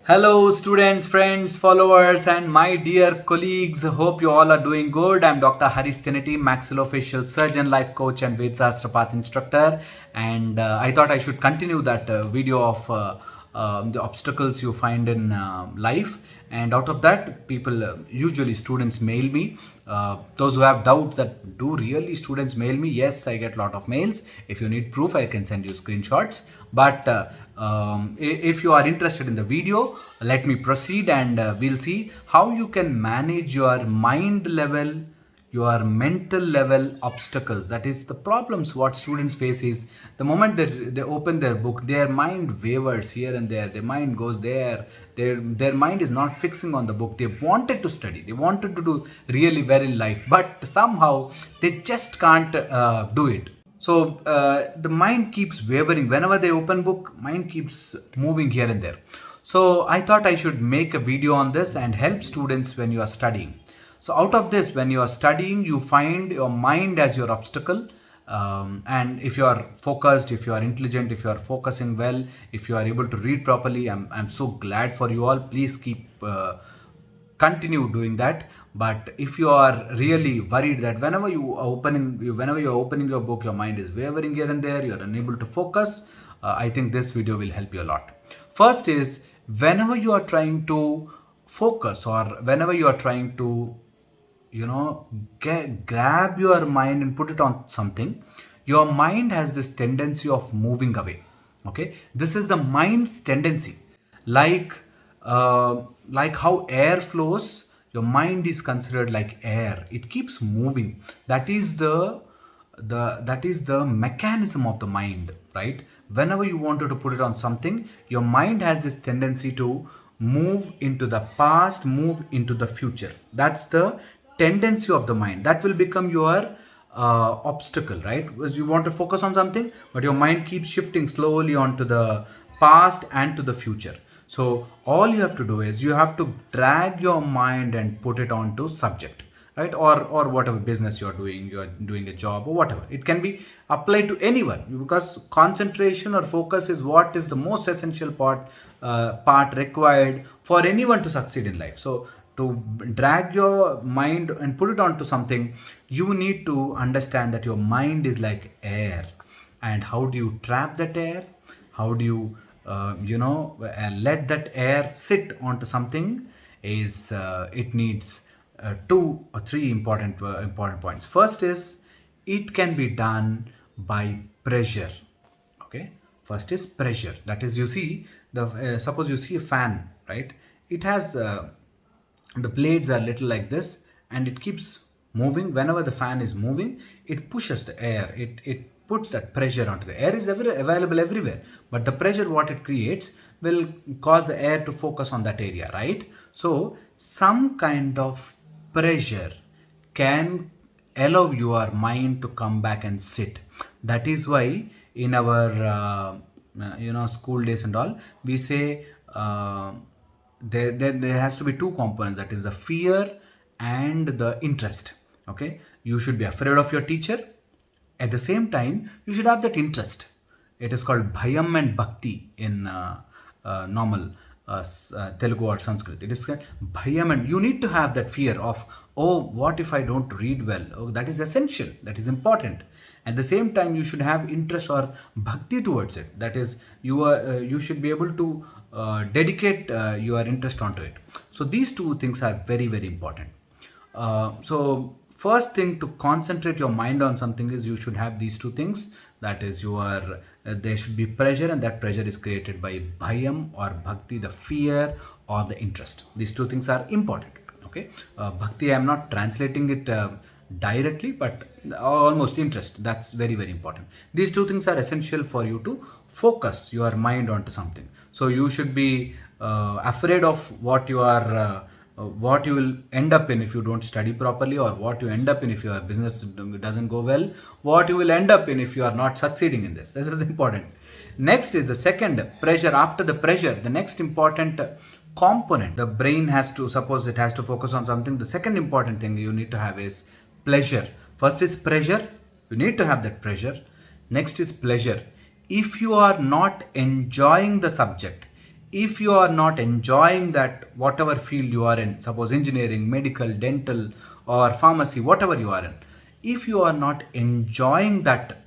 Hello, students, friends, followers, and my dear colleagues. Hope you all are doing good. I'm Dr. Haris Thinity, maxillofacial surgeon, life coach, and Vedsastra instructor. And I thought I should continue that video of the obstacles you find in life. And out of that, people usually students mail me. Those who have doubt that do really students mail me, yes, I get a lot of mails. If you need proof, I can send you screenshots. But if you are interested in the video, let me proceed and we'll see how you can manage your mind level, your mental level obstacles. That is the problems what students face is the moment they open their book, their mind wavers here and there, their mind goes there, their mind is not fixing on the book. They wanted to study, they wanted to do really well in life, but somehow they just can't do it. So the mind keeps wavering whenever they open book. Mind keeps moving here and there. So I thought I should make a video on this and help students when you are studying. So out of this, when you are studying, you find your mind as your obstacle. And if you are focused, if you are intelligent, if you are focusing well, if you are able to read properly, I'm so glad for you all. Please keep continue doing that. But if you are really worried that whenever you are opening your book, your mind is wavering here and there, you are unable to focus, I think this video will help you a lot. First is, whenever you are trying to focus, or whenever you are trying to grab your mind and put it on something, your mind has this tendency of moving away. Okay, this is the mind's tendency. like uh, like how air flows, your mind is considered like air. It keeps moving. That is the mechanism of the mind, right? Whenever you wanted to put it on something, your mind has this tendency to move into the past, move into the future. That's the tendency of the mind. That will become your obstacle, right? Because you want to focus on something, but your mind keeps shifting slowly onto the past and to the future. So all you have to do is you have to drag your mind and put it onto subject, right? Or whatever business you're doing a job or whatever. It can be applied to anyone, because concentration or focus is what is the most essential part required for anyone to succeed in life. So to drag your mind and put it onto something, you need to understand that your mind is like air. And how do you trap that air? How do you let that air sit onto something? Is It needs two or three important points. First is, it can be done by pressure. Okay, first is pressure. That is, you see the suppose you see a fan, right? It has the blades are little like this, and it keeps moving. Whenever the fan is moving, it pushes the air, it puts that pressure onto the air. Is available everywhere, but the pressure what it creates will cause the air to focus on that area, right? So some kind of pressure can allow your mind to come back and sit. That is why in our school days and all, we say there has to be two components, that is the fear and the interest. Okay, you should be afraid of your teacher. At the same time, you should have that interest. It is called bhayam and bhakti in normal Telugu or Sanskrit. It is called bhayam, and you need to have that fear of, oh, what if I don't read well? Oh, that is essential. That is important. At the same time, you should have interest or bhakti towards it. That is, you should be able to dedicate your interest onto it. So these two things are very, very important. So first thing to concentrate your mind on something is you should have these two things. That is, there should be pressure, and that pressure is created by bhayam or bhakti, the fear or the interest. These two things are important. Okay, bhakti, I am not translating it directly, but almost interest. That's very, very important. These two things are essential for you to focus your mind onto something. So you should be afraid of what you will end up in if you don't study properly, or what you end up in if your business doesn't go well, what you will end up in if you are not succeeding in this. This is important. Next is the second, pressure. After the pressure, the next important component, the brain has to, suppose it has to focus on something, the second important thing you need to have is pleasure. First is pressure, you need to have that pressure. Next is pleasure. If you are not enjoying the subject, If you are not enjoying that, whatever field you are in, suppose engineering, medical, dental, or pharmacy, whatever you are in, if you are not enjoying that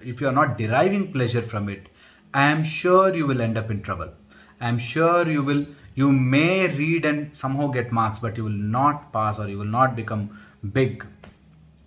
if you are not deriving pleasure from it, I am sure you will end up in trouble. I am sure you may read and somehow get marks, but you will not pass, or you will not become big.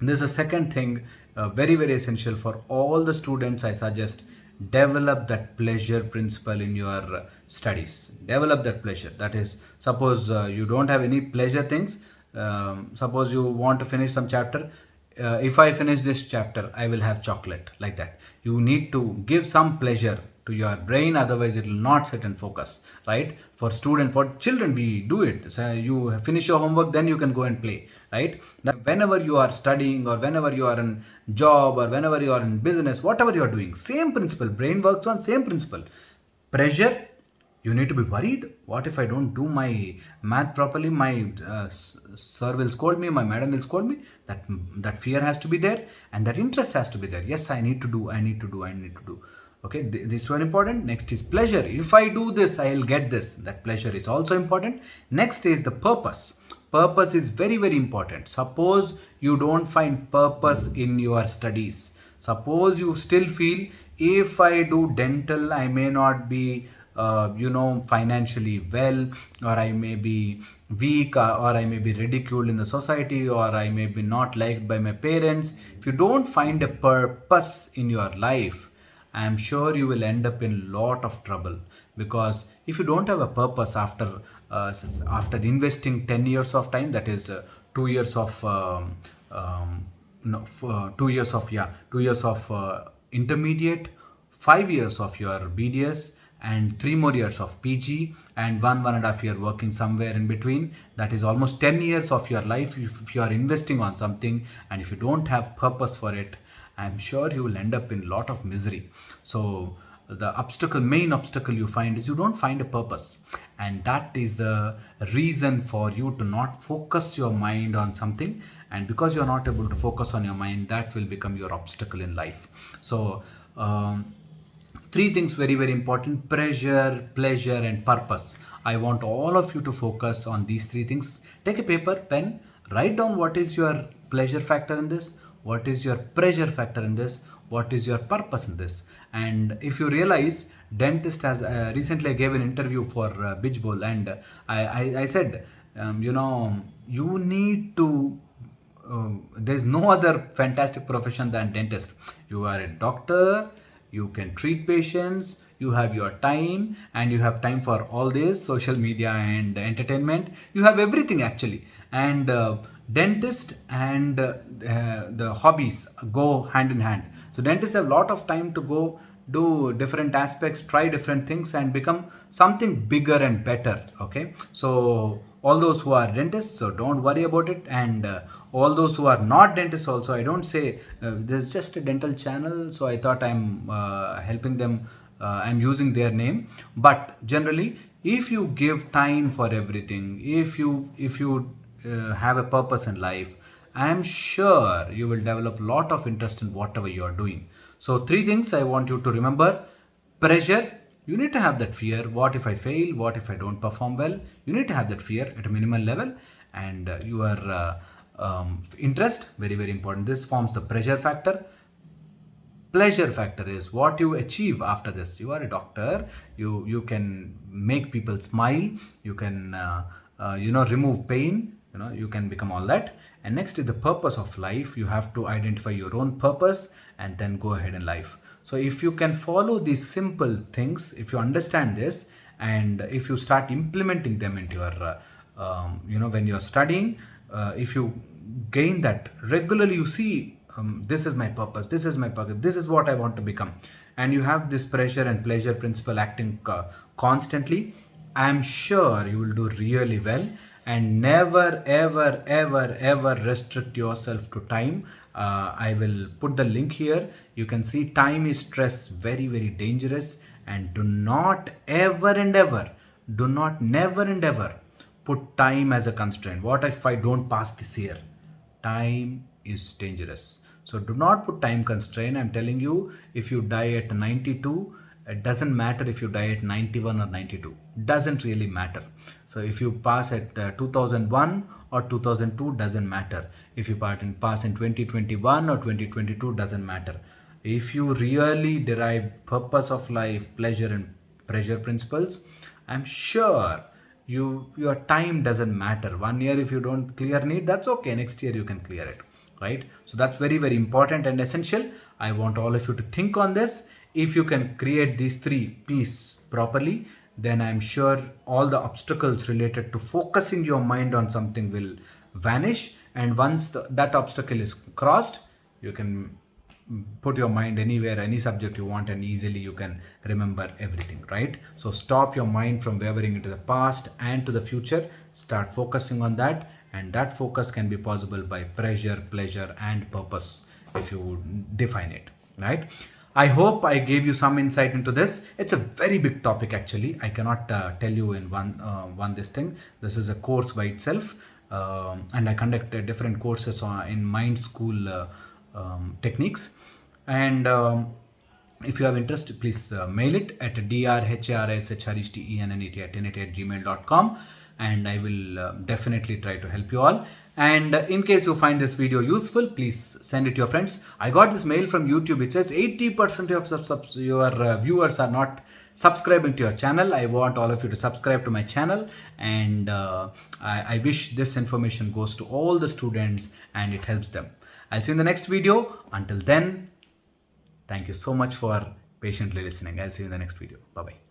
This is the second thing, very, very essential for all the students. I suggest develop that pleasure principle in your studies. Develop that pleasure. That is, suppose you don't have any pleasure things. Suppose you want to finish some chapter. If I finish this chapter, I will have chocolate, like that. You need to give some pleasure to your brain, otherwise it will not sit and focus, right? For children, we do it. So you finish your homework, then you can go and play, right? Now, whenever you are studying, or whenever you are in job, or whenever you are in business, whatever you are doing, same principle. Brain works on same principle. Pressure, you need to be worried. What if I don't do my math properly? My sir will scold me, my madam will scold me. That fear has to be there, and that interest has to be there. Yes, I need to do, I need to do, I need to do. Okay, this is very important. Next is pleasure. If I do this, I'll get this. That pleasure is also important. Next is the purpose. Purpose is very, very important. Suppose you don't find purpose in your studies. Suppose you still feel, if I do dental, I may not be financially well, or I may be weak, or I may be ridiculed in the society, or I may be not liked by my parents. If you don't find a purpose in your life, I am sure you will end up in lot of trouble. Because if you don't have a purpose, after investing 10 years of time, that is 2 years of no, 2 years of, 2 years of intermediate, 5 years of your BDS, and 3 more years of PG, and 1.5 year working somewhere in between, that is almost 10 years of your life. If you are investing on something, and if you don't have purpose for it, I'm sure you will end up in a lot of misery. So the main obstacle you find is you don't find a purpose, and that is the reason for you to not focus your mind on something. And because you're not able to focus on your mind, that will become your obstacle in life. So three things, very, very important: pressure, pleasure, and purpose. I want all of you to focus on these three things. Take a paper, pen, write down what is your pleasure factor in this, what is your pressure factor in this, what is your purpose in this. And if you realize, dentist has recently, I gave an interview for Beach Bowl, and I said, you need to there's no other fantastic profession than dentist. You are a doctor, you can treat patients, you have your time, and you have time for all this social media and entertainment. You have everything actually. And dentist and the hobbies go hand in hand. So dentists have a lot of time to go do different aspects, try different things, and become something bigger and better. Okay, so all those who are dentists, so don't worry about it. And all those who are not dentists also, I don't say there's just a dental channel, so I thought I'm helping them, I'm using their name. But generally, if you give time for everything, if you have a purpose in life, I am sure you will develop a lot of interest in whatever you are doing. So three things I want you to remember: pressure, you need to have that fear. What if I fail? What if I don't perform well? You need to have that fear at a minimal level. And your interest, very, very important. This forms the pressure factor. Pleasure factor is what you achieve after this. You are a doctor, you can make people smile, you can remove pain, you can become all that. And next is the purpose of life. You have to identify your own purpose and then go ahead in life. So if you can follow these simple things, if you understand this, and if you start implementing them into your when you're studying, if you gain that regularly, you see, this is my purpose, this is my purpose, this is what I want to become, and you have this pressure and pleasure principle acting constantly, I'm sure you will do really well. And never, ever, ever, ever restrict yourself to time. I will put the link here. You can see time is stress, very, very dangerous. And do not ever and ever, do not never and ever put time as a constraint. What if I don't pass this year? Time is dangerous. So do not put time constraint. I'm telling you, if you die at 92, It doesn't matter if you die at 91 or 92. Doesn't really matter. So if you pass at 2001 or 2002, doesn't matter. If you pass in 2021 or 2022, doesn't matter. If you really derive purpose of life, pleasure and pressure principles, I'm sure your time doesn't matter. 1 year if you don't clear NEET, that's okay. Next year you can clear it, right? So that's very, very important and essential. I want all of you to think on this. If you can create these three P's properly, then I'm sure all the obstacles related to focusing your mind on something will vanish. And once that obstacle is crossed, you can put your mind anywhere, any subject you want, and easily you can remember everything, right? So stop your mind from wavering into the past and to the future. Start focusing on that, and that focus can be possible by pressure, pleasure, and purpose if you define it, right? I hope I gave you some insight into this. It's a very big topic actually. I cannot tell you in one this thing. This is a course by itself, and I conduct different courses in mind school techniques. And if you have interest, please mail it at drharshtennet@1080@gmail.com, and I will definitely try to help you all. And in case you find this video useful, please send it to your friends. I got this mail from YouTube. It says 80% of your viewers are not subscribing to your channel. I want all of you to subscribe to my channel, and I wish this information goes to all the students and it helps them. I'll see you in the next video. Until then, thank you so much for patiently listening. I'll see you in the next video. Bye-bye.